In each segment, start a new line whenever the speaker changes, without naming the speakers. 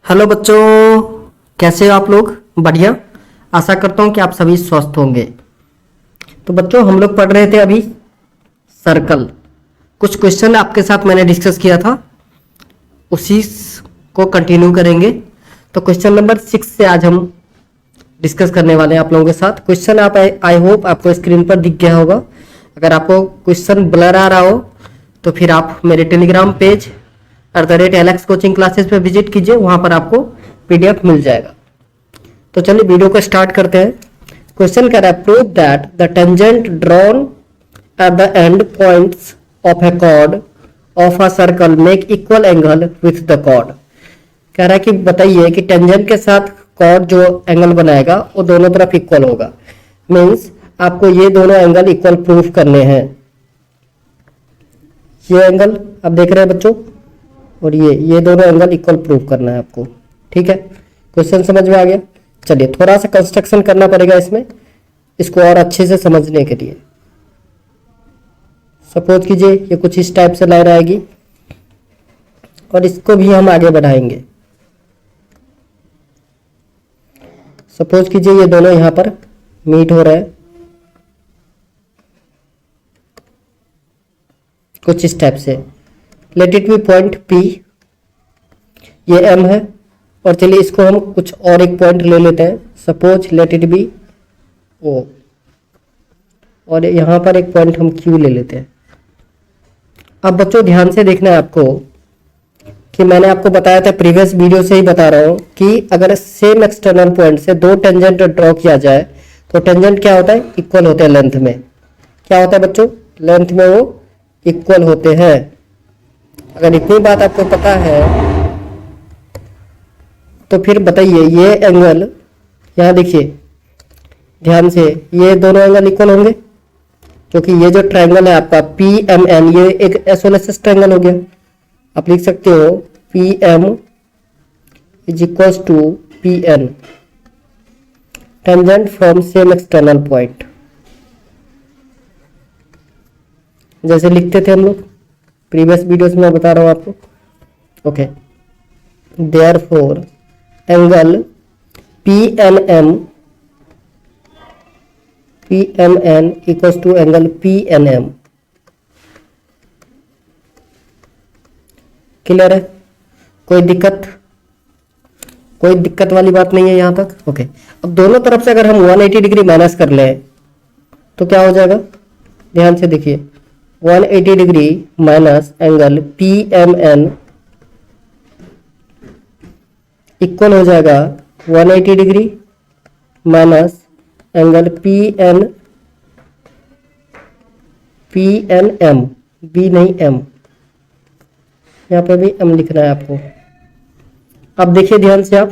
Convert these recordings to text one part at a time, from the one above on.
Hello बच्चों, कैसे हो आप लोग? बढ़िया। आशा करता हूँ कि आप सभी स्वस्थ होंगे। तो बच्चों, हम लोग पढ़ रहे थे अभी सर्कल। कुछ क्वेश्चन आपके साथ मैंने डिस्कस किया था, उसी को कंटिन्यू करेंगे। तो क्वेश्चन नंबर 6 से आज हम डिस्कस करने वाले हैं आप लोगों के साथ। क्वेश्चन आप आई होप आपको स्क्रीन पर दिख गया होगा। अगर आपको क्वेश्चन ब्लर आ रहा हो तो फिर आप मेरे Telegram page @LX coaching classes पे विजिट कीजिए, वहां पर आपको PDF मिल जाएगा। तो चलिए वीडियो को स्टार्ट करते हैं। क्वेश्चन कह रहा है, prove that the tangent drawn at the end points of a chord of a circle make equal angle with the chord. कह रहा है कि बताइए कि टेंजेंट के साथ कॉर्ड जो एंगल बनाएगा वो दोनों तरफ इक्वल होगा। मीन्स आपको ये दोनों एंगल इक्वल प्रूफ करने हैं। ये एंगल आप देख रहे हैं बच्चों, और ये दोनों एंगल इक्वल प्रूफ करना है आपको। ठीक है, क्वेश्चन समझ में आ गया। चलिए थोड़ा सा कंस्ट्रक्शन करना पड़ेगा इसमें, इसको और अच्छे से समझने के लिए। सपोज कीजिए ये कुछ इस टाइप से लाइन आएगी और इसको भी हम आगे बढ़ाएंगे। सपोज कीजिए ये दोनों यहां पर मीट हो रहे हैं कुछ इस टाइप से। Let it be point P, ये M है। और चलिए इसको हम कुछ और एक पॉइंट ले लेते हैं। Suppose let it be O, और यहां पर एक पॉइंट हम Q ले लेते हैं। अब बच्चों ध्यान से देखना है आपको कि मैंने आपको बताया था, प्रीवियस वीडियो से ही बता रहा हूं कि अगर सेम एक्सटर्नल पॉइंट से दो टेंजेंट ड्रॉ किया जाए तो टेंजेंट क्या होता है? इक्वल होते हैं लेंथ में। क्या होता है बच्चों? लेंथ में वो इक्वल होते हैं। अगर इतनी बात आपको पता है तो फिर बताइए ये एंगल, यहां देखिए ध्यान से, ये दोनों एंगल इक्वल होंगे क्योंकि ये जो ट्रायंगल है आपका PMN, ये एक आइसोसेलेस ट्रायंगल हो गया। आप लिख सकते हो PM is equals to PN, tangent from same external point, जैसे लिखते थे हम लोग प्रीवियस वीडियोस में। बता रहा हूं आपको। Okay, therefore angle PMN equals to angle PNM। Clear है? कोई दिक्कत वाली बात नहीं है यहां तक? ओके, अब दोनों तरफ से अगर हम 180 डिग्री माइनस कर लें तो क्या हो जाएगा? ध्यान से देखिए, 180 degree minus angle PMN equal हो जाएगा 180 degree minus angle PNM, B नहीं M, यहाँ पे भी M लिखना है आपको। अब देखिए ध्यान से आप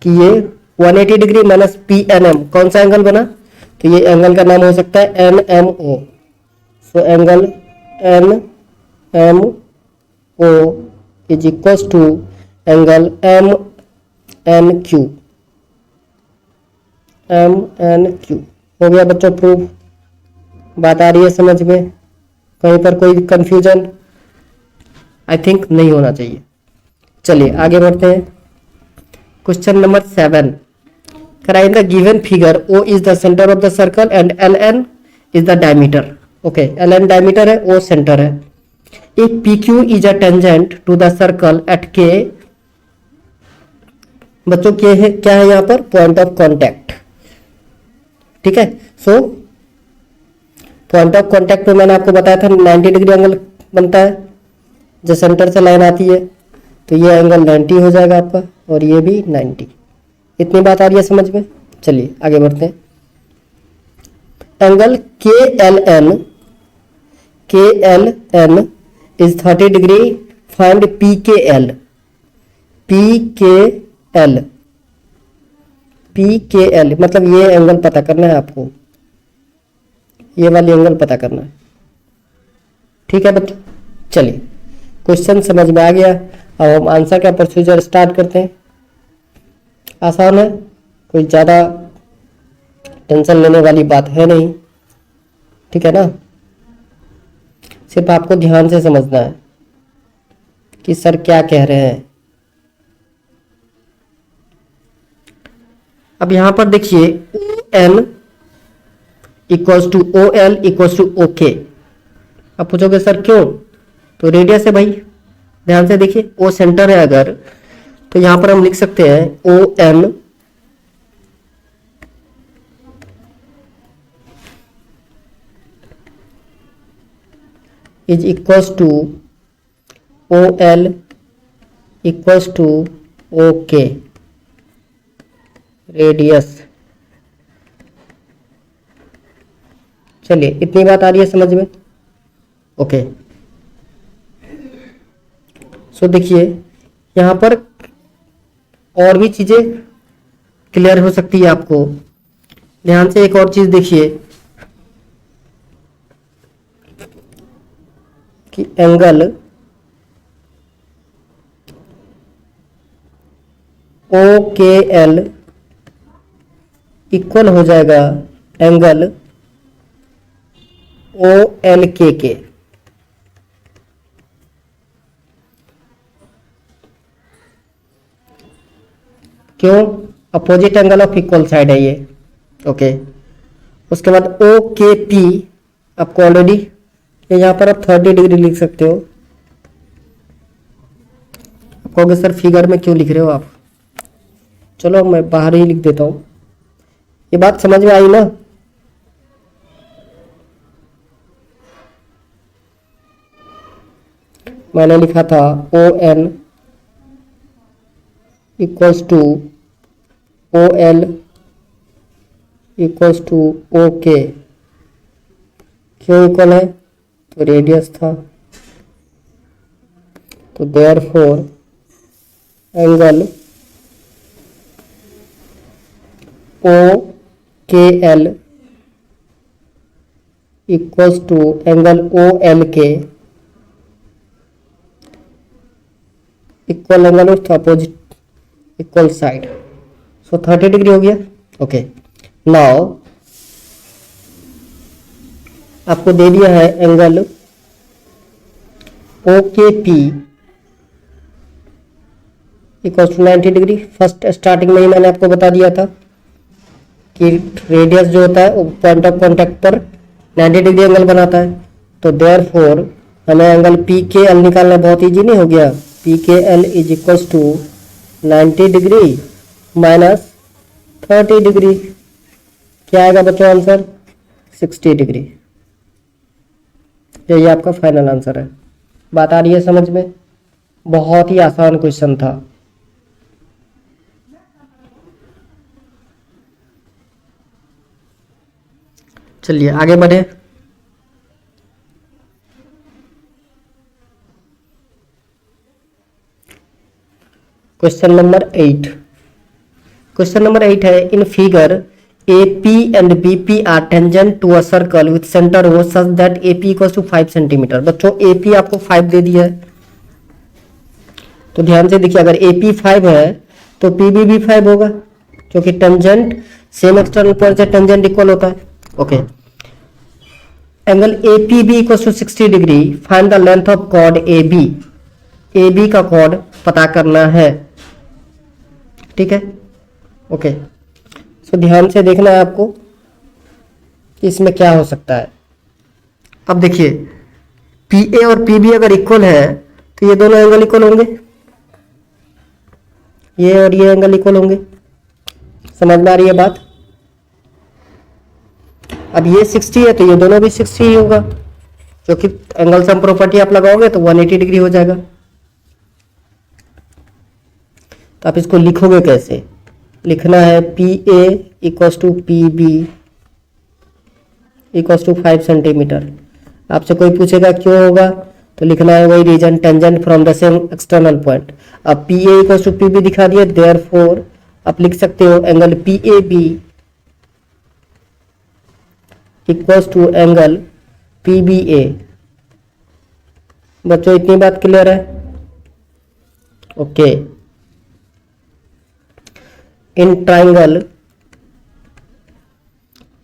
कि ये 180 डिग्री माइनस PNM कौन सा एंगल बना? तो ये एंगल का नाम हो सकता है NMO। So angle NMO is equals to angle MNQ। हो गया बच्चों प्रूफ? बात आ रही है समझ में? कहीं पर कोई कंफ्यूजन आई थिंक नहीं होना चाहिए। चलिए आगे बढ़ते हैं। Question number 7, in the given figure O is the centre of the circle and LN is the diameter. Okay, LN diameter है, O सेंटर है। If PQ is a tangent to the circle at K, बच्चों क्या है यहां पर? Point of contact. ठीक है, so point of contact पे मैंने आपको बताया था 90 डिग्री एंगल बनता है। जो सेंटर से लाइन आती है तो ये एंगल 90 हो जाएगा आपका, और ये भी 90। इतनी बात आ रही है समझ में? चलिए आगे बढ़ते हैं। Angle KLN is 30 degree, find PKL मतलब ये एंगल पता करना है आपको, ये वाली एंगल पता करना है। ठीक है बच्चों, चलिए क्वेश्चन समझ में आ गया। अब हम आंसर का प्रोसीजर स्टार्ट करते हैं। आसान है, कोई ज़्यादा टेंशन लेने वाली बात है नहीं। ठीक है ना? सिर्फ आपको ध्यान से समझना है कि सर क्या कह रहे हैं। अब यहां पर देखिए ON equals to OL equals to OK। अब पूछोगे सर क्यों, तो रेडियस है भाई। ध्यान से देखिए, O सेंटर है अगर, तो यहां पर हम लिख सकते हैं ON is equals to OL equals to OK radius. चलिए इतनी बात आ रही है समझ में। ओके, सो देखिए यहां पर और भी चीजें क्लियर हो सकती है आपको। ध्यान से एक और चीज देखिए कि एंगल OKL इक्वल हो जाएगा एंगल OLK के। क्यों, opposite angle of equal side है ये। ओके, उसके बाद OKP आपको ऑलरेडी यहाँ पर आप 30 डिग्री लिख सकते हो। आप कहोगे सर फिगर में क्यों लिख रहे हो आप, चलो मैं बाहर ही लिख देता हूं। ये बात समझ में आई ना। मैंने लिखा था ON equals to OL equals to OK। क्यों इक्वल है, तो रेडियस था, तो therefore angle OKL equals to angle OLK equal angle of opposite equal side. So 30 degree हो गया। ओके, नाउ आपको दे दिया है angle OKP equals to 90 degree. First starting में ही मैंने आपको बता दिया था कि रेडियस जो होता है वो पॉइंट ऑफ कॉन्टैक्ट पर 90 डिग्री एंगल बनाता है। तो देयरफॉर हमें एंगल PKL निकालना बहुत इजी नहीं हो गया। PKL is equals to 90 degree minus 30 degree. क्या आएगा बच्चों आंसर, 60 डिग्री। यही आपका फाइनल आंसर है। बात आ रही है समझ में, बहुत ही आसान क्वेश्चन था। चलिए आगे बढ़े। Question number 8। क्वेश्चन नंबर 8 है, in figure AP and BP are tangent to a circle with center O such that AP equals to 5 centimetre. बच्चों AP आपको 5 दे दिया है, तो ध्यान से देखिए अगर AP 5 है तो PB भी 5 होगा, क्योंकि टेंजेंट सेम एक्सटर्नल पॉइंट से टेंजेंट इक्वल होता है। Okay, angle APB equals to 60 degree. Find the length of chord AB। AB का कॉर्ड पता करना है, ठीक है। ओके, सो ध्यान से देखना है आपको कि इसमें क्या हो सकता है। अब देखिए PA और PB अगर इक्वल है तो ये दोनों एंगल इक्वल होंगे, ये और ये एंगल इक्वल होंगे। समझ में आ रही है बात। अब ये 60 है तो ये दोनों भी 60 ही होगा, क्योंकि एंगल सम प्रॉपर्टी आप लगाओगे तो 180 डिग्री हो जाएगा। तो आप इसको लिखोगे कैसे, लिखना है PA equals to PB equals to 5 centimetre. आपसे कोई पूछेगा क्यों होगा, तो लिखना है वही reason, tangent from the same external point. अब PA इक्वल्स टू PB दिखा दिया, देयरफॉर आप लिख सकते हो angle PAB equals to angle PBA। बच्चों इतनी बात क्लियर है। Okay, in triangle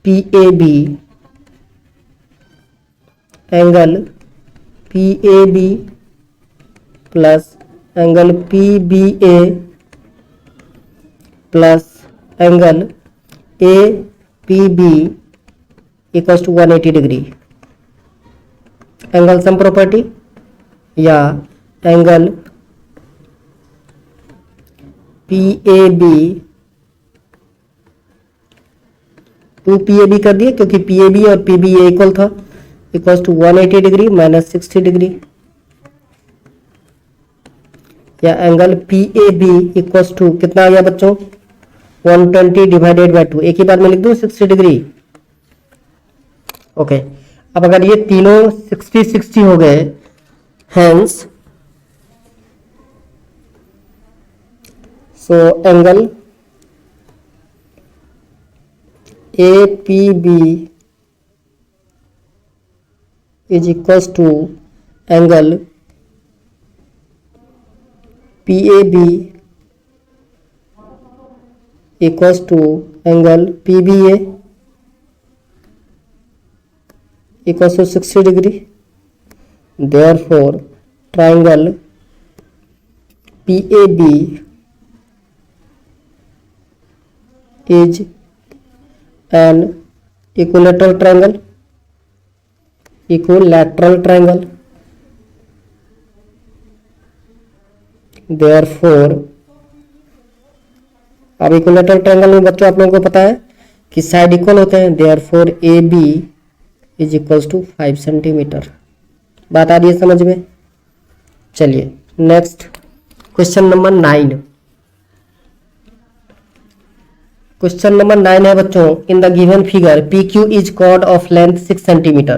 PAB angle PAB plus angle PBA plus angle A P B equal to 180 degree, angle sum property, या angle P A B, 2PAB कर दिए क्योंकि PAB और PB ये इक्वल था, equal to 180 degree minus 60 degree, या angle PAB equal to कितना आ गया बच्चों 120 डिवाइडेड बाय 2, एक ही बार में लिख दूं 60 डिग्री। ओके, अब अगर ये तीनों 60-60 हो गए, hence so angle APB is equals to angle PAB equals to angle PBA equals to 60 degree. Therefore, triangle PAB is an equilateral triangle, equilateral triangle. Therefore, अब इक्विलेटरल ट्रायंगल में बच्चों आप लोगों को पता है कि साइड इक्वल होते हैं, therefore A B is equals to 5 centimetre. बात आ रही है समझ में? चलिए next question number 9। Question number 9 है बच्चों, in the given figure P Q is chord of length 6 centimetre.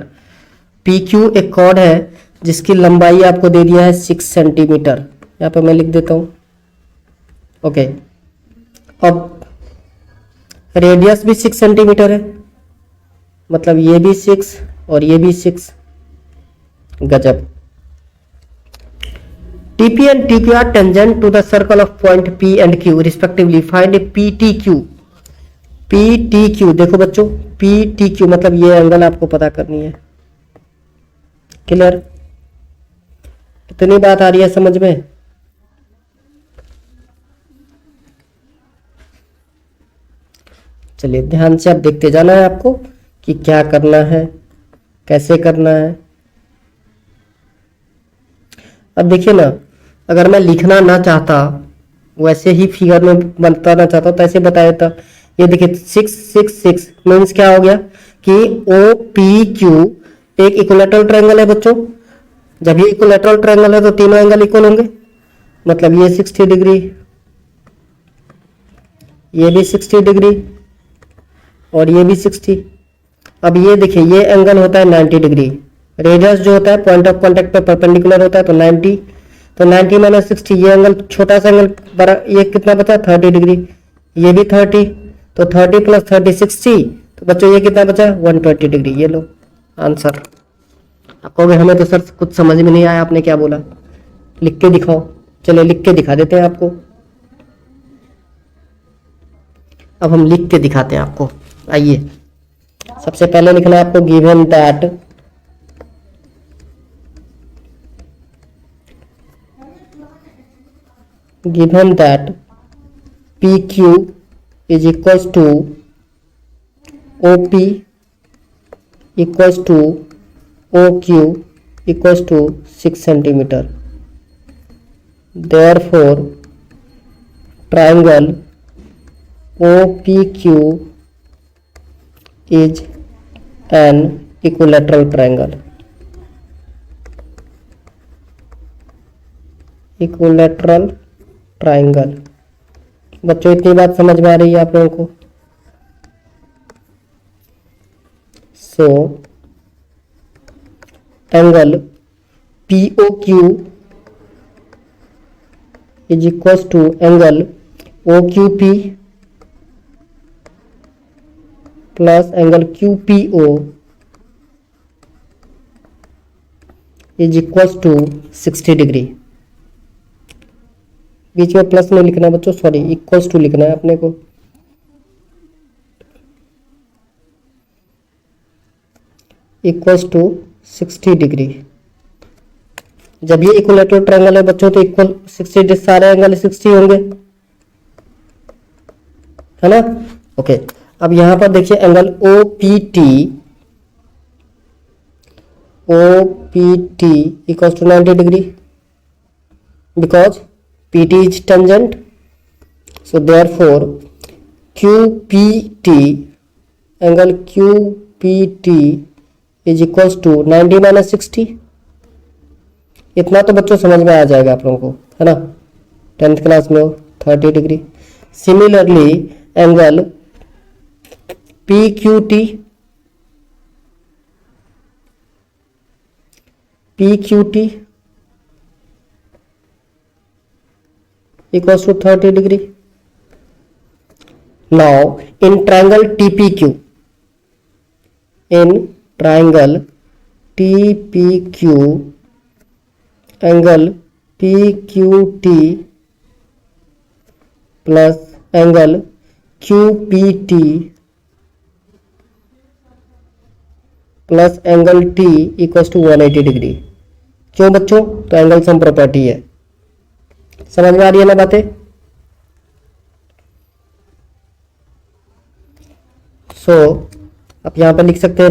P Q एक कॉर्ड है जिसकी लंबाई आपको दे दिया है 6 सेंटीमीटर, यहाँ पे मैं लिख देता हूं। ओके, अब रेडियस भी 6 सेंटीमीटर है, मतलब ये भी 6 और ये भी 6। गजब। TP and TQ are tangent to the circle of point P and Q respectively. Find PTQ. PTQ देखो बच्चों, PTQ मतलब ये एंगल आपको पता करनी है। क्लियर? इतनी बात आ रही है समझ में? चलिए ध्यान से आप देखते जाना है आपको कि क्या करना है, कैसे करना है। अब देखिए ना, अगर मैं लिखना ना चाहता, वैसे ही फिगर में बताना चाहता तो ऐसे बता देता। ये देखिए 666 मीन्स क्या हो गया कि OPQ एक इक्विलैटरल ट्रायंगल है बच्चों। जब ये इक्विलैटरल ट्रायंगल है तो तीनों एंगल इक्वल होंगे, मतलब ये 60 डिग्री, ये भी 60 डिग्री और ये भी 60। अब ये देखिए ये एंगल होता है 90 डिग्री, रेडियस जो होता है पॉइंट ऑफ कांटेक्ट पे परपेंडिकुलर होता है तो 90, तो 90 माइनस 60, ये एंगल छोटा सा एंगल बड़ा, ये कितना बचा 30 डिग्री, ये भी 30, तो 30 प्लस 30 60, तो बच्चों ये कितना बचा 120 डिग्री। ये लो आंसर। आप कहोगे हमें तो सर कुछ समझ में नहीं आया, आपने क्या बोला, लिख के दिखाओ। चलिए लिख के दिखा देते हैं आपको। अब हम लिख के दिखाते हैं आपको। आइए, सबसे पहले लिखना है आपको given that PQ is equals to OP equals to OQ equals to 6 centimeter. Therefore, triangle OPQ is an equilateral triangle. Equilateral triangle. बच्चों इतनी बात समझ में आ रही है आप लोगों को? So angle POQ is equals to angle OQP plus angle QPO is equals to 60 degree. बीच में प्लस नहीं लिखना बच्चों, सॉरी इक्वल्स टू लिखना है अपने को। Equals to 60 degree. जब ये इक्विलैटरल ट्रायंगल है बच्चों तो इक्वल 60, सारे एंगल 60 होंगे। है ना। ओके, अब यहां पर देखिए angle O P T equal to 90 degree, because P T is tangent, so therefore Q P T, angle Q P T is equal to 90 minus 60। इतना तो बच्चों समझ में आ जाएगा आप लोगों को, है ना, 10th क्लास में हो, 30 degree. Similarly angle P Q T equals to 30 degree. Now in triangle TPQ, angle PQT plus angle QPT plus angle T equals to 180 degree. क्यों बच्चों? तो एंगल सम प्रॉपर्टी है। समझ में आ रही है ना बातें? सो आप यहां पर लिख सकते हैं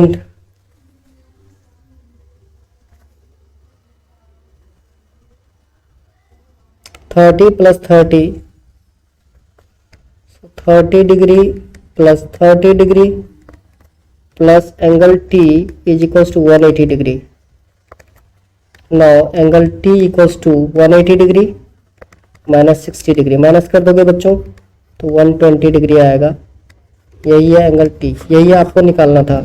30 plus 30, 30 degree plus 30 degree plus angle T is equals to 180 degree. Now angle T equals to 180 degree minus 60 degree, minus कर दोगे बच्चों तो 120 डिग्री आएगा। यही है एंगल T, यही आपको निकालना था,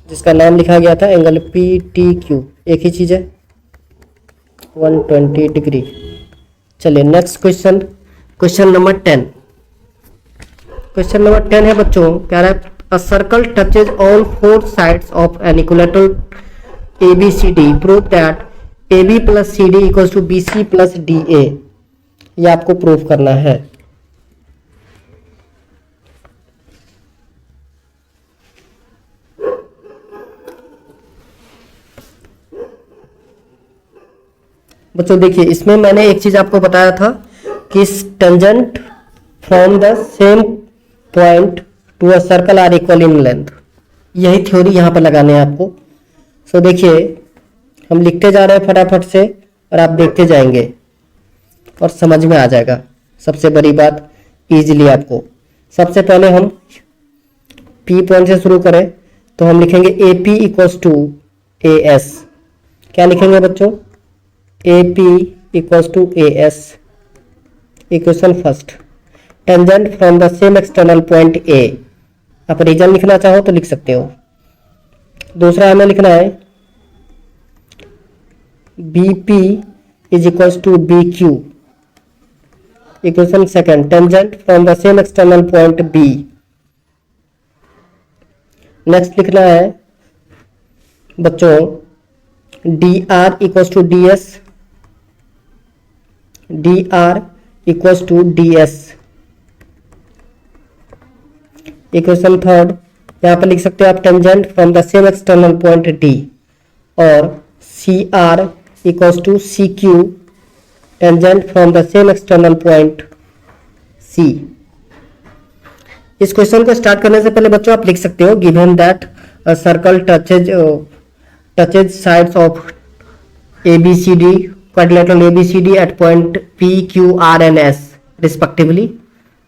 जिसका नाम लिखा गया था एंगल PTQ, एक ही चीज़ है, 120 डिग्री। चलिए next question, question number 10। Question number 10 है बच्चों, कह रहा है a circle touches all 4 sides of an equilateral ABCD, prove that AB plus CD equals to BC plus DA। ये आपको प्रूव करना है। बच्चों देखिए, इसमें मैंने एक चीज आपको बताया था कि tangent from the same point to a circle are equal in length. यही थ्योरी यहां पर लगाने हैं आपको। सो देखिए, हम लिखते जा रहे हैं फटाफट से और आप देखते जाएंगे और समझ में आ जाएगा। सबसे बड़ी बात इजीली आपको, सबसे पहले हम P पॉइंट से शुरू करें तो हम लिखेंगे AP इक्वल्स टू AS। क्या लिखेंगे बच्चों? AP equals to AS। Equation first, tangent from the same external point A। आप रीजन लिखना चाहो तो लिख सकते हो। दूसरा हमें लिखना है BP is equals to BQ। Equation second, tangent from the same external point B। Next लिखना है बच्चों DR equals to DS, DR equals to DS। Equation third, यहां पर लिख सकते हो आप tangent from the same external point D, और CR equals to CQ, tangent from the same external point C। इस क्वेश्चन को स्टार्ट करने से पहले बच्चों आप लिख सकते हो given that a circle touches sides of ABCD, quadrilateral ABCD at point P, Q, R and S respectively.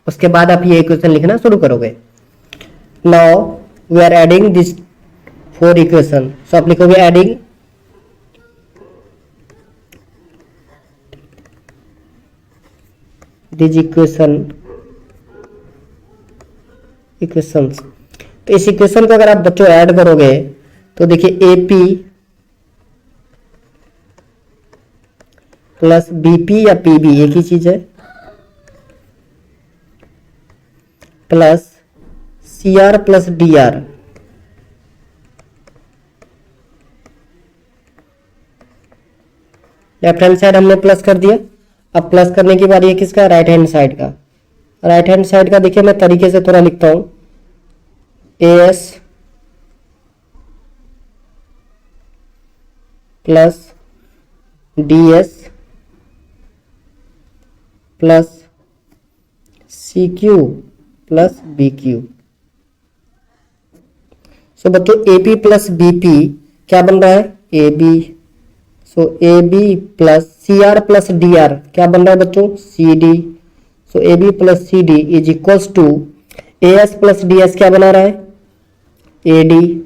उसके बाद आप ये इक्वेशन लिखना शुरू करोगे। Now we are adding this 4 equation. So आप लिखोगे एडिंग दिस इक्वेशंस। तो इस इक्वेशन को अगर आप बच्चों ऐड करोगे तो देखिए AP प्लस BP या PB एक ही चीज है, plus CR plus DR, left hand side हमने प्लस कर दिया। अब प्लस करने की बारी है किसका? राइट हैंड साइड का। राइट हैंड साइड का देखिए मैं तरीके से थोड़ा लिखता हूं, AS plus DS plus CQ plus B Q. So बच्चों A P plus B P क्या बन रहा है, A B. So A B plus C R plus D R क्या बन रहा है बच्चों, C D. So A B plus C D is equals to A S plus D S क्या बना रहा है, ए डी।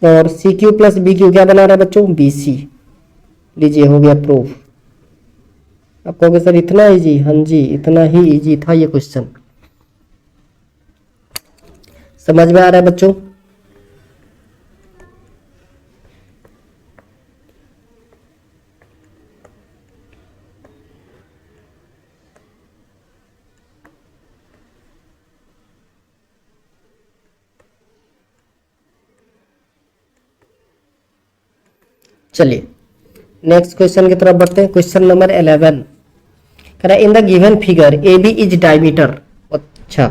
और C Q plus B Q क्या बना रहा है बच्चों, बी सी। लीजिए हो गया प्रूफ। आप कहोगे सर इतना इजी, हाँ जी इतना ही इजी था ये क्वेश्चन। समझ में आ रहा है बच्चों। चलिए नेक्स्ट क्वेश्चन की तरफ बढ़ते हैं। क्वेश्चन नंबर 11 कह रहा है in the given figure A B is diameter. अच्छा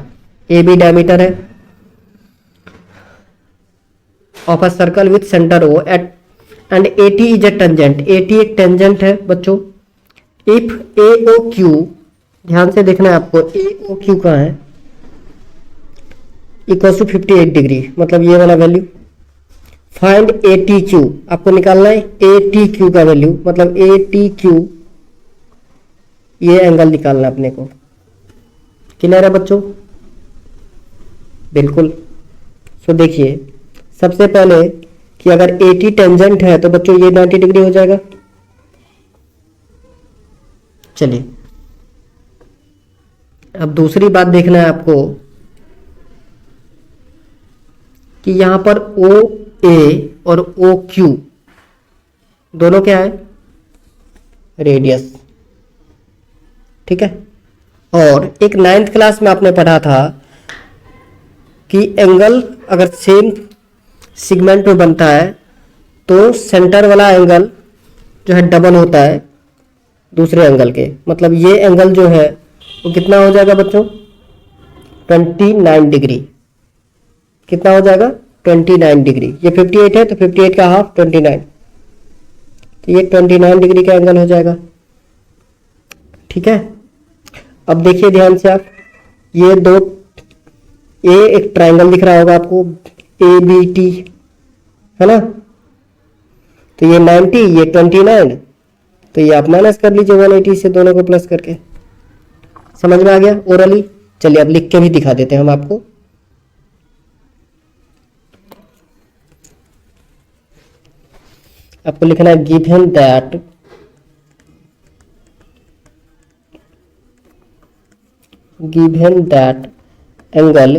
ए बी डायमीटर है of a circle with centre O at and A T is a tangent. A T एक टेंजेंट है बच्चों। इफ ए ओ क्यू, ध्यान से देखना है आपको, ए ओ क्यू कहाँ है, इक्वल टू 58 डिग्री, मतलब ये वाला वैल्यू। फाइंड ए टी क्यू, आपको निकालना है ए टी क्यू का वैल्यू, मतलब ए टी क्यू ये एंगल निकालना है अपने को। क्लियर है बच्चों, बिल्कुल। सो देखिए सबसे पहले कि अगर ए टी टेंजेंट है तो बच्चों ये 90 डिग्री हो जाएगा। चलिए अब दूसरी बात देखना है आपको कि यहां पर ओ ए और ओ क्यू दोनों क्या है, रेडियस, ठीक है। और एक 9th क्लास में आपने पढ़ा था कि एंगल अगर सेम सेगमेंट में बनता है तो सेंटर वाला एंगल जो है डबल होता है दूसरे एंगल के। मतलब ये एंगल जो है वो कितना हो जाएगा बच्चों, 29 डिग्री। कितना हो जाएगा, 29 डिग्री। ये 58 है तो 58 का हाफ 29, तो ये 29 डिग्री का एंगल हो जाएगा, ठीक है। अब देखिए ध्यान से आप, ये दो ए एक ट्रायंगल दिख रहा होगा आपको ए बी टी, है ना। तो ये 90, ये 29, तो ये आप माइनस कर लीजिए 180 से, दोनों को प्लस करके। समझ में आ गया ओरली। चलिए अब लिख के भी दिखा देते हैं हम आपको। आपको लिखना है given that angle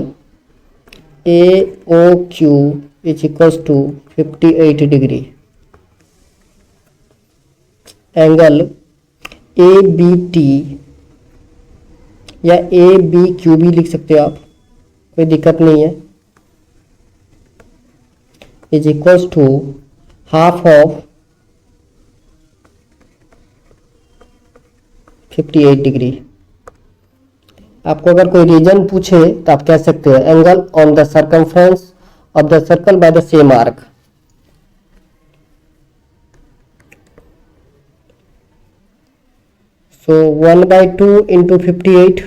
A O Q is equals to 58 degree. Angle A B T या ए बी क्यू भी लिख सकते हो आप, कोई दिक्कत नहीं है, is equals to half of 58 degree. आपको अगर कोई रीजन पूछे तो आप कह सकते हो angle on the circumference of the circle by the same arc. So 1/2 into 58,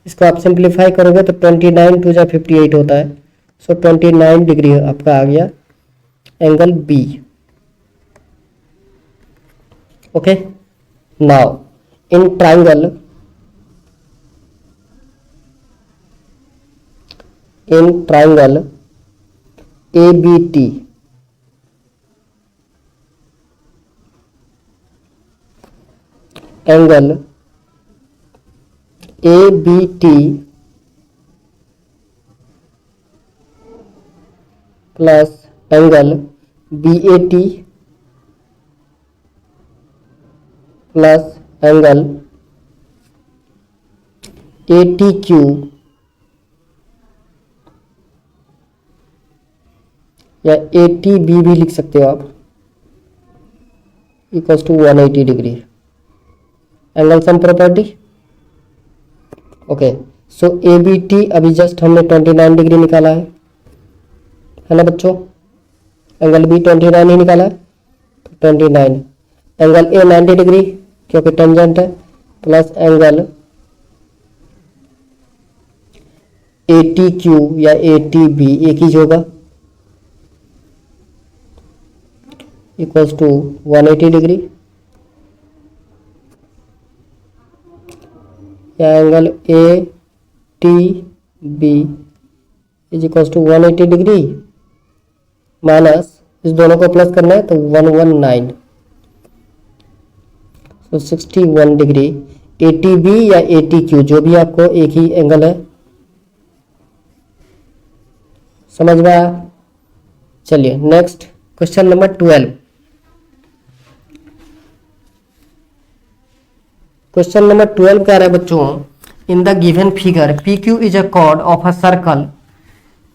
इसको आप सिंप्लीफाई करोगे तो 29 टू जा 58 होता है। सो 29 डिग्री आपका आ गया angle B. Okay, now in triangle ABT angle ABT plus angle BAT plus angle ATQ या ATB भी लिख सकते हो आप, equals to 180 degree. Angle sum property. Okay, so ABT अभी जस्ट हमने 29 डिग्री निकाला है ना बच्चों। एंगल B 29 ही निकाला है, 29। एंगल A 90 डिग्री क्योंकि टेंजेंट है, plus angle A T Q या ए टी बी एक ही होगा, इक्वल्स टू 180 डिग्री, या angle A T B is equals to 180 degree minus, इस दोनों को प्लस करना है तो 119, तो 61 डिग्री। ए टी बी या ए टी क्यू जो भी आपको एक ही एंगल है, समझ में आया। चलिए next question number 12। Question number 12 कह रहा है बच्चों, in the given figure P Q is a chord of a circle,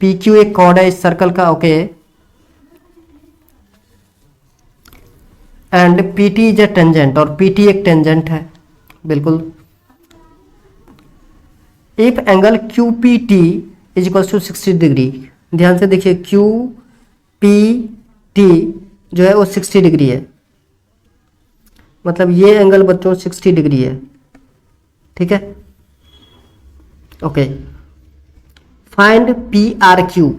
P Q एक कॉर्ड है इस सर्कल का, okay, and P T is a tangent, और पी टी एक टेंजेंट है, बिल्कुल। If angle Q P T is equal to 60 degree, ध्यान से देखिए क्यू पी टी जो है वो 60 डिग्री है, मतलब ये एंगल बच्चों 60 डिग्री है, ठीक है, okay. Find P R Q,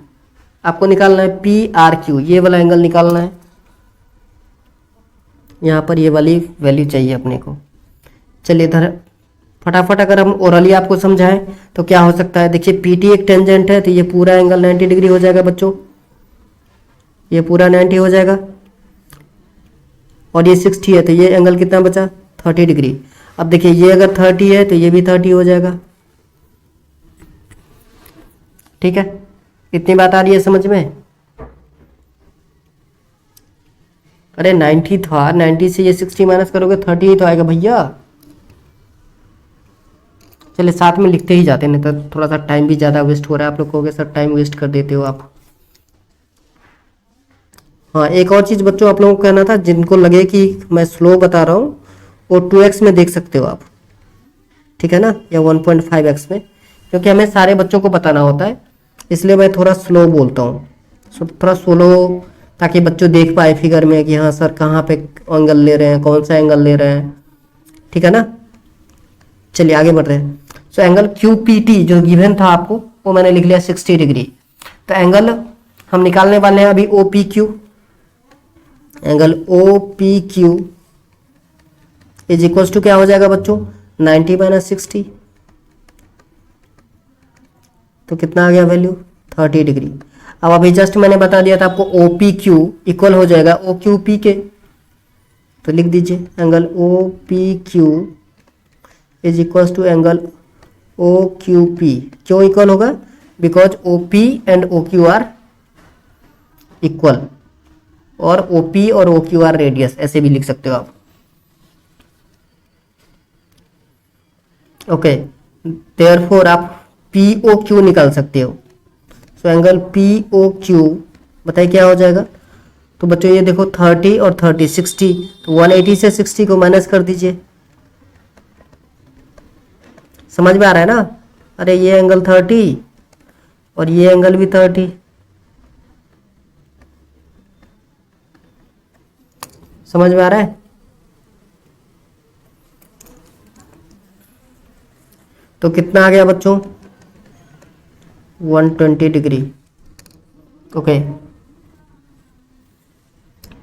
आपको निकालना है पी आर क्यू, ये वाला एंगल निकालना है, यहाँ पर ये वाली वैल्यू चाहिए अपने को। चलिए इधर फटाफट अगर हम ओरली आपको समझाएं तो क्या हो सकता है, देखिए पी टी एक टेंजेंट है तो ये पूरा एंगल 90 डिग्री हो जाएगा बच्चों, ये पूरा 90 हो जाएगा, और ये 60 है तो ये एंगल कितना बचा 30 डिग्री। अब देखिए ये अगर 30 है तो ये भी 30 हो जाएगा, ठीक है, इतनी बात आ रही है समझ में। अरे 90 था, 90 से ये 60 माइनस करोगे 30 ही तो आएगा भैया। चलिए साथ में लिखते ही जाते, नहीं तो थोड़ा सा टाइम भी ज़्यादा वेस्ट हो रहा है, आप लोग कहोगे सर टाइम वेस्ट कर देते हो आप। हाँ एक और चीज़ बच्चों आप लोगों को कहना था, जिनको लगे कि मैं स्लो बता रहा हूँ वो 2x में देख सकते हो आप, ठीक है ना, या 1.5x में, क्योंकि हमें सारे बच्चों को बताना होता है, इसलिए मैं थोड़ा स्लो बोलता हूँ, थोड़ा स्लो, ताकि बच्चों देख पाए फिगर में कि हाँ सर कहाँ पे एंगल ले रहे हैं, कौन सा एंगल ले रहे हैं, ठीक है ना। चलिए आगे बढ़ रहे हैं। So angle Q P T जो गिवन था आपको वो मैंने लिख लिया 60 डिग्री, तो एंगल हम निकालने वाले हैं अभी O P Q, angle O P Q is equals to क्या हो जाएगा बच्चों 90 माइनस 60, तो कितना आ गया वैल्यू 30 डिग्री। अब अभी जस्ट मैंने बता दिया था आपको ओ पी क्यू इक्वल हो जाएगा ओ क्यू पी के, तो लिख दीजिए angle O P Q is equals to angle O Q P, क्यों इक्वल होगा, because O P and O Q are equal, और ओ पी और ओ क्यू आर रेडियस, ऐसे भी लिख सकते हो आप, ओके। देयरफॉर आप पी ओ क्यू निकाल सकते हो। So angle P O Q बताइए क्या हो जाएगा, तो बच्चों ये देखो 30 और 30 60, तो 180 से 60 को माइनस कर दीजिए, समझ में आ रहा है ना। अरे ये एंगल 30 और ये एंगल भी 30, समझ में आ रहा है। तो कितना आ गया बच्चों 120 डिग्री, ओके।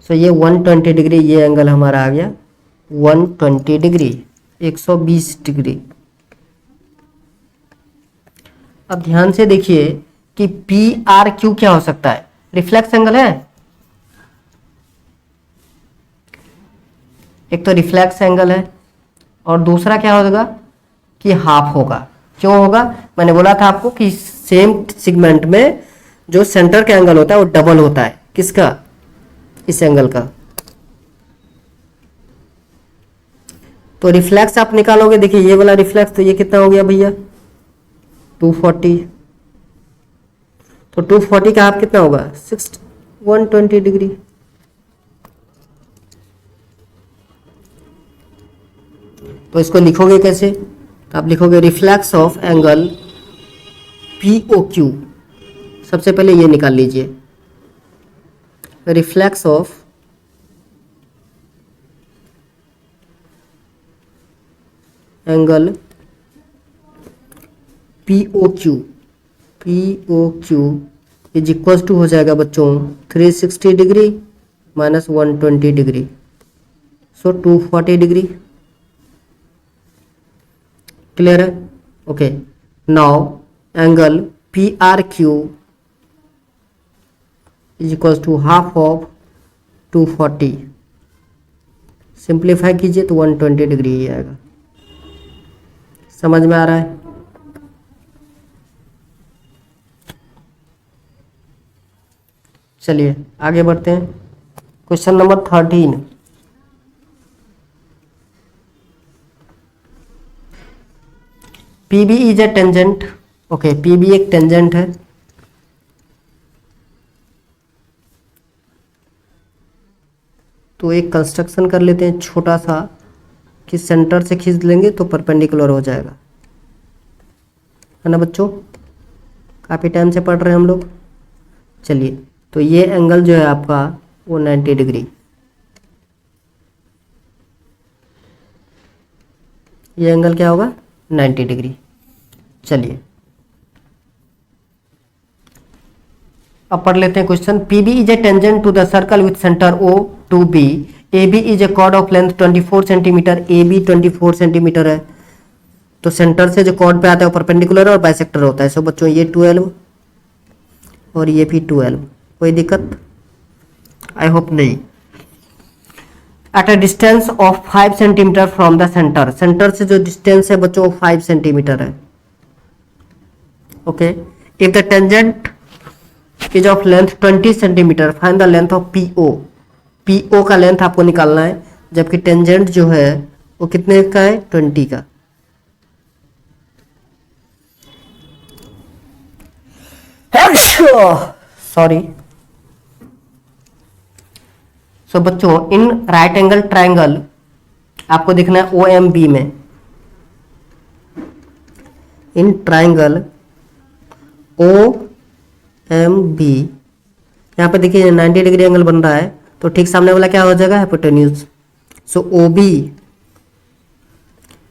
सो ये 120 डिग्री, ये एंगल हमारा आ गया 120 डिग्री, 120 डिग्री। अब ध्यान से देखिए कि पी आर क्यू क्या हो सकता है, रिफ्लेक्स एंगल है, एक तो रिफ्लेक्स एंगल है, और दूसरा क्या होगा कि हाफ होगा। क्यों होगा, मैंने बोला था आपको कि सेम सेगमेंट में जो सेंटर का एंगल होता है वो डबल होता है, किसका, इस एंगल का। तो रिफ्लेक्स आप निकालोगे, देखिए ये वाला रिफ्लेक्स, तो ये कितना हो गया भैया 240, तो 240 का हाफ कितना होगा 120 डिग्री। तो इसको लिखोगे कैसे, तो आप लिखोगे reflex of angle P O Q, सबसे पहले ये निकाल लीजिए, reflex of angle P O Q P O Q is equal to हो जाएगा बच्चों 360 degree minus 120 degree, so 240 degree. Clear है? Okay, now angle P R Q is equal to half of 240, simplify कीजिए तो 120 डिग्री ही आएगा। समझ में आ रहा है? चलिए आगे बढ़ते हैं। Question number 13, P B is a tangent. Okay, P B एक टेंजेंट है। तो एक कंस्ट्रक्शन कर लेते हैं छोटा सा कि सेंटर से खींच लेंगे तो परपेंडिकुलर हो जाएगा, है ना बच्चों? काफ़ी टाइम से पढ़ रहे हैं हम लोग। चलिए, तो ये एंगल जो है आपका वो 90 डिग्री, ये एंगल क्या होगा? 90 डिग्री। चलिए अब पढ़ लेते हैं question. P B is a tangent to the circle with centre O to B, A B is a chord of length 24 centimetre, A B 24 centimetre है। तो सेंटर से जो कॉर्ड पे आता है वो परपेंडिकुलर और बाइसेक्टर होता है। सो बच्चों ये 12 और ये भी 12, कोई दिक्कत? आई होप नहीं। At a distance of 5 centimetre from the centre, centre से जो डिस्टेंस है बच्चों 5 सेंटीमीटर है। Okay, if the tangent is of length 20 centimetre, find the length of P O. P O का लेंथ आपको निकालना है, जबकि टेंजेंट जो है वो कितने का है? 20 का। सॉरी। सो बच्चों इन राइट एंगल ट्रायंगल आपको दिखना है ओ एम बी में। In triangle O M B, यहाँ पे देखिए 90 डिग्री एंगल बन रहा है, तो ठीक सामने वाला क्या हो जाएगा? Hypotenuse. So O B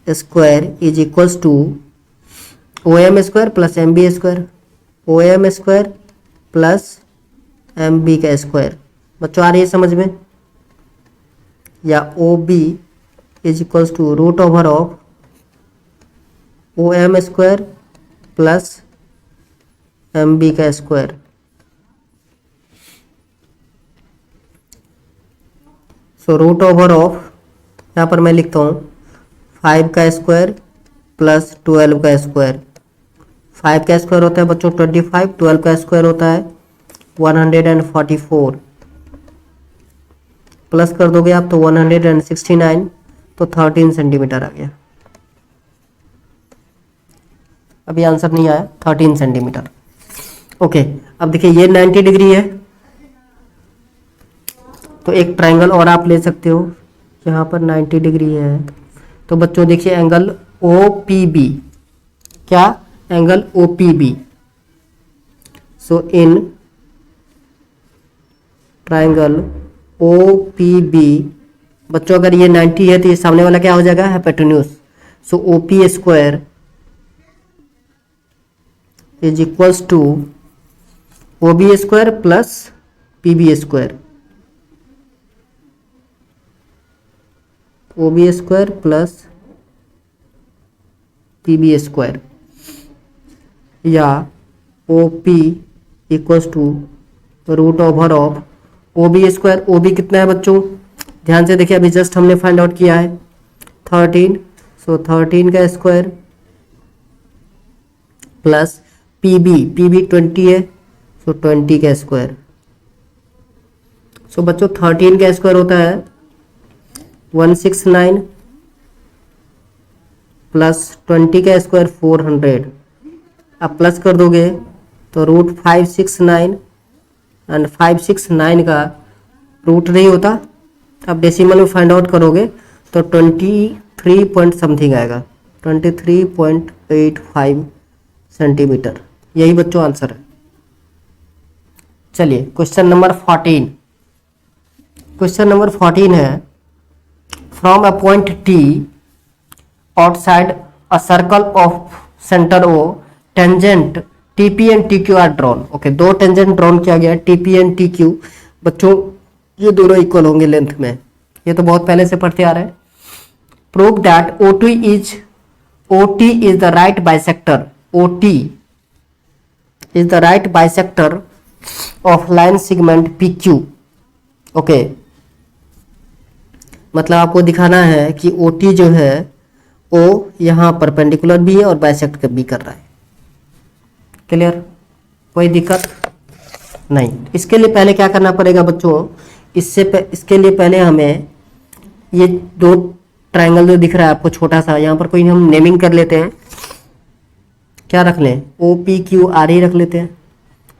square is equals to O M square plus M B square, O M square plus M B का स्क्वायर। बच्चों आ रही है समझ में? या O B is equals to root over of O M square plus M B का square. So root over of, यहाँ पर मैं लिखता हूँ 5 का स्क्वायर प्लस 12 का स्क्वायर। 5 का स्क्वायर होता है बच्चों 25, 12 का स्क्वायर होता है 144, प्लस कर दोगे आप तो 169, तो 13 सेंटीमीटर आ गया। अभी आंसर नहीं आया, 13 सेंटीमीटर। ओके, अब देखिए ये 90 डिग्री है, तो एक ट्रायंगल और आप ले सकते हो, यहाँ पर 90 डिग्री है। तो बच्चों देखिए एंगल ओ पी बी, क्या? Angle O P B. So in triangle O P B, बच्चों अगर ये 90 है तो ये सामने वाला क्या हो जाएगा? Hypotenuse. So O P square is equals to O B square plus P B square, O B square plus P B square, या O P equals to root over of O B square. O B कितना है बच्चों? ध्यान से देखिए, अभी just हमने find out किया है 13, सो 13 का स्क्वायर प्लस पी बी 20 है, सो 20 का स्क्वायर। सो बच्चों 13 का स्क्वायर होता है 169 प्लस 20 का स्क्वायर 400। अब प्लस कर दोगे तो रूट 569, एंड 569 का रूट नहीं होता। अब डेसिमल में फाइंड आउट करोगे तो 23 पॉइंट समथिंग आएगा, 23.85 सेंटीमीटर। यही बच्चों आंसर है। चलिए क्वेश्चन नंबर 14। क्वेश्चन नंबर 14 है, from a point T outside a circle of centre O, tangent TP and T Q are drawn. Okay, दो टेंजेंट ड्रॉन किया गया, टीपी एंड टी क्यू। बच्चों ये दोनों इक्वल होंगे लेंथ में, ये तो बहुत पहले से पढ़ते आ रहे हैं। Prove that OT is the right bisector. OT is the right bisector of line segment PQ. Okay, मतलब आपको दिखाना है कि OT जो है वो यहाँ परपेंडिकुलर भी है और बाइसेक्ट भी कर रहा है। क्लियर, कोई दिक्कत नहीं। इसके लिए पहले क्या करना पड़ेगा बच्चों, इसके लिए पहले हमें ये दो ट्रायंगल जो दिख रहा है आपको छोटा सा, यहाँ पर कोई हम नेमिंग कर लेते हैं। क्या रख लें, OPQR ही रख लेते हैं।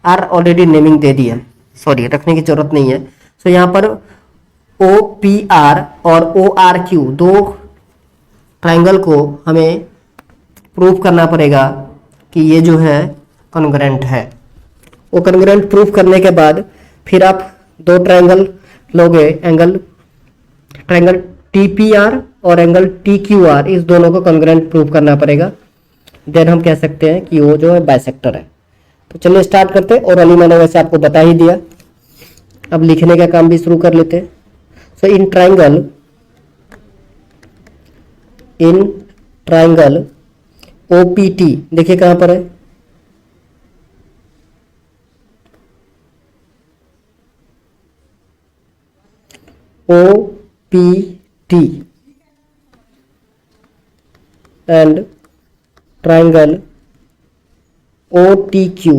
R ऑलरेडी नेमिंग दे दिया है, सॉरी रखने की जरूरत नहीं है। सो यहाँ पर OPR और ORQ दो ट्रायंगल को हमें प्रूव करना पड़ेगा कि ये जो है कॉन्ग्रुएंट है। वो कॉन्ग्रुएंट प्रूव करने के बाद फिर आप दो ट्रायंगल लोगे, ट्रायंगल TPR और एंगल TQR, इस दोनों को कॉन्ग्रुएंट प्रूव करना पड़ेगा। देन हम कह सकते हैं कि वो जो है बाइसेक्टर है। तो चलिए स्टार्ट करते हैं। और अली मैंने वैसे आपको बता ही दिया, अब लिखने का काम भी शुरू कर लेते हैं। सो इन ट्रायंगल OPT, देखिए कहां पर है, OPT and triangle OTQ,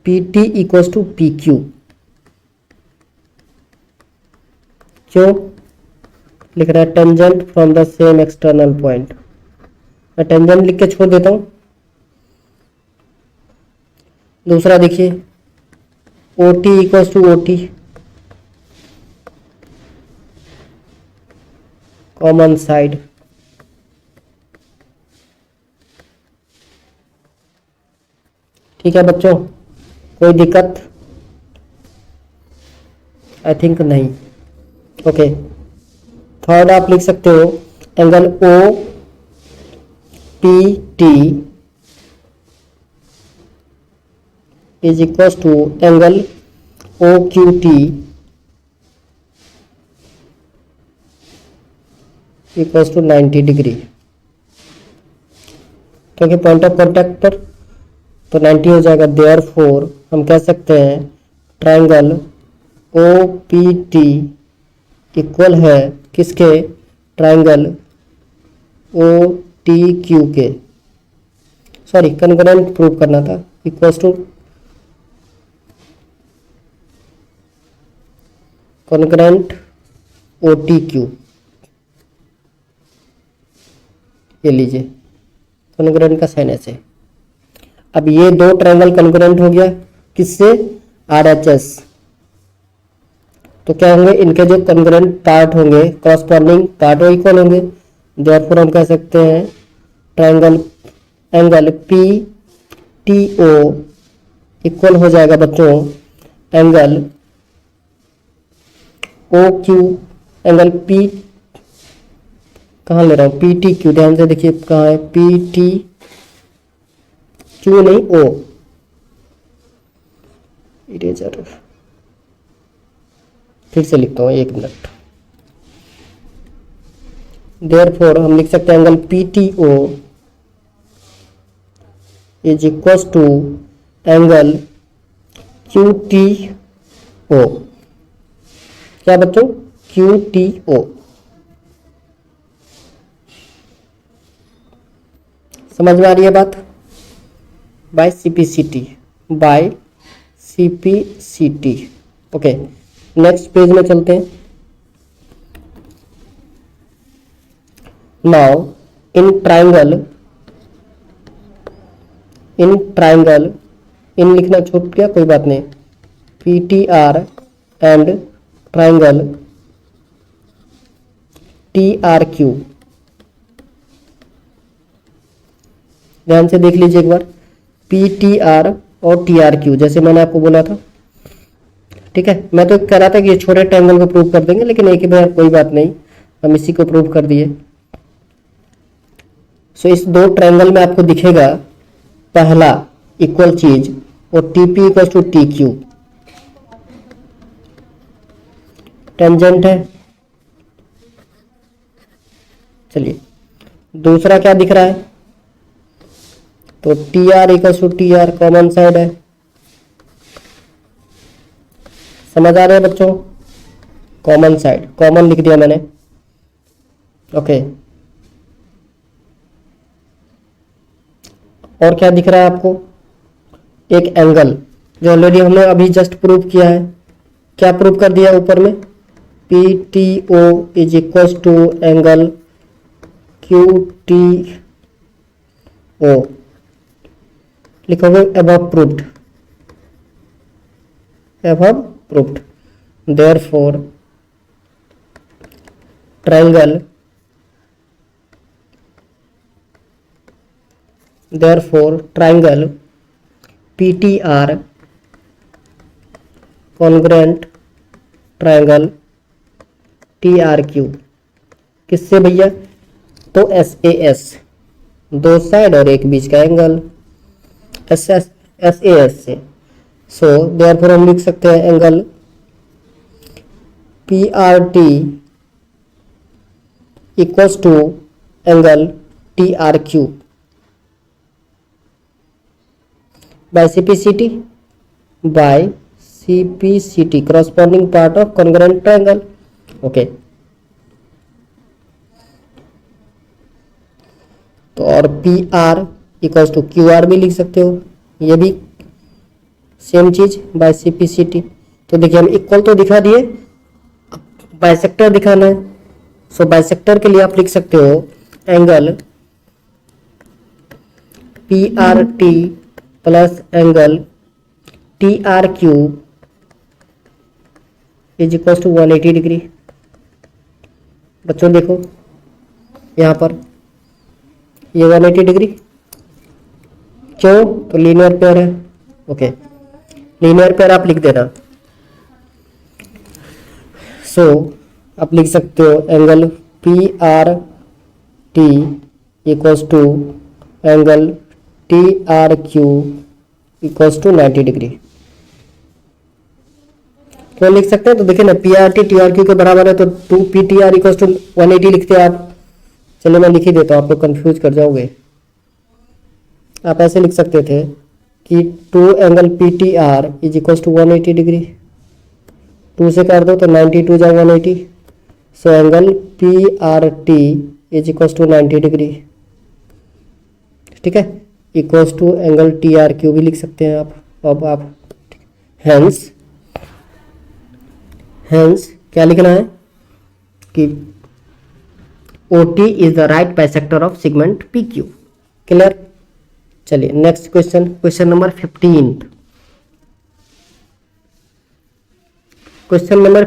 PT equals to PQ। क्यों लिख रहा है, tangent from the same external point. मैं टेंजेंट लिख के छोड़ देता हूं। दूसरा देखिए OT equals to OT, common side. ठीक है बच्चों, कोई दिक्कत आई थिंक नहीं। ओके, थर्ड आप लिख सकते हो angle OPT is equal to angle OQT equals to 90 degree, क्योंकि पॉइंट ऑफ कॉन्टैक्ट पर तो 90 हो जाएगा। देयरफॉर हम कह सकते हैं ट्रायंगल OPT इक्वल है किसके, ट्रायंगल OTQ के। सॉरी, कॉन्ग्रुएंट प्रूव करना था, इक्वल्स टू कॉन्ग्रुएंट OTQ। ये लीजिए, कॉन्ग्रुएंट का साइन ऐसे। अब ये दो ट्रायंगल कॉन्ग्रुएंट हो गया किससे, RHS। तो क्या होंगे, इनके जो कॉन्ग्रुएंट पार्ट होंगे, कॉरस्पॉन्डिंग पार्ट वो इक्वल होंगे। देयरफॉर हम कह सकते हैं एंगल PTO इक्वल हो जाएगा बच्चों एंगल OQ, एंगल P कहाँ ले रहा हूं, PTQ। ध्यान से देखिए कहाँ है, PTQ नहीं, O। इरेजर फिर से लिखता हूँ, एक मिनट। देयरफॉर हम लिख सकते हैं angle PTO is equal to angle QTO। क्या बच्चों, QTO। समझ में आ रही है बात, by CPCT। Okay, next page में चलते हैं। नाउ इन ट्रायंगल इन लिखना छूट गया, कोई बात नहीं। PTR एंड ट्रायंगल TRQ, ध्यान से देख लीजिए एक बार, PTR और TRQ जैसे मैंने आपको बोला था। ठीक है, मैं तो कह रहा था कि ये छोटे ट्रायंगल को प्रूव कर देंगे, लेकिन एक ही बार कोई बात नहीं, हम इसी को प्रूव कर दिए। सो इस दो ट्रायंगल में आपको दिखेगा पहला इक्वल चीज और T P equal to T Q tangent है। चलिए दूसरा क्या दिख रहा है, तो T R equal to T R common side है। समझ आ रहे हैं बच्चों, कॉमन साइड कॉमन लिख दिया मैंने। ओके और क्या दिख रहा है आपको, एक एंगल जो ऑलरेडी हमने अभी जस्ट प्रूव किया है। क्या प्रूव कर दिया ऊपर में, P T O is equal to angle Q T O, लिखोगे above proved, above proved, therefore triangle PTR congruent triangle TRQ किससे भैया, तो SAS दो साइड और एक बीच का एंगल SAS से। सो देयरफॉर हम लिख सकते हैं angle PRT equals to angle TRQ by CPCT corresponding part of congruent triangle। Okay तो और PR इक्वल्स टू QR भी लिख सकते हो, ये भी सेम चीज बाय CPCT। तो देखिए हम इक्वल तो दिखा दिए, बाइसेक्टर दिखाना है। सो बाइसेक्टर के लिए आप लिख सकते हो angle PRT plus angle TRQ is equal to 180 degree. बच्चों देखो यहाँ पर ये 180 डिग्री, क्यों, तो लीनियर पेयर है। ओके लीनियर पेयर आप लिख देना। सो आप लिख सकते हो angle PRT equals to angle TRQ equals to 90 degree. क्यों लिख सकते हैं, तो देखिए ना PRT TRQ के बराबर है तो 2PTR इक्वल्स टू 180 लिखते हैं आप। चलिए मैं लिख ही देता हूँ, आप लोग कंफ्यूज कर जाओगे। आप ऐसे लिख सकते थे कि 2 angle PTR is equals to 180 degree, 2 से कर दो तो 92 जा 180। So angle PRT is equals to 90 degree, ठीक है, इक्वल्स टू एंगल TRQ भी लिख सकते हैं आप। अब आप हेंस क्या लिखना है कि OT is the right bisector of segment PQ। Clear. चलिए next question, question number 15। Question number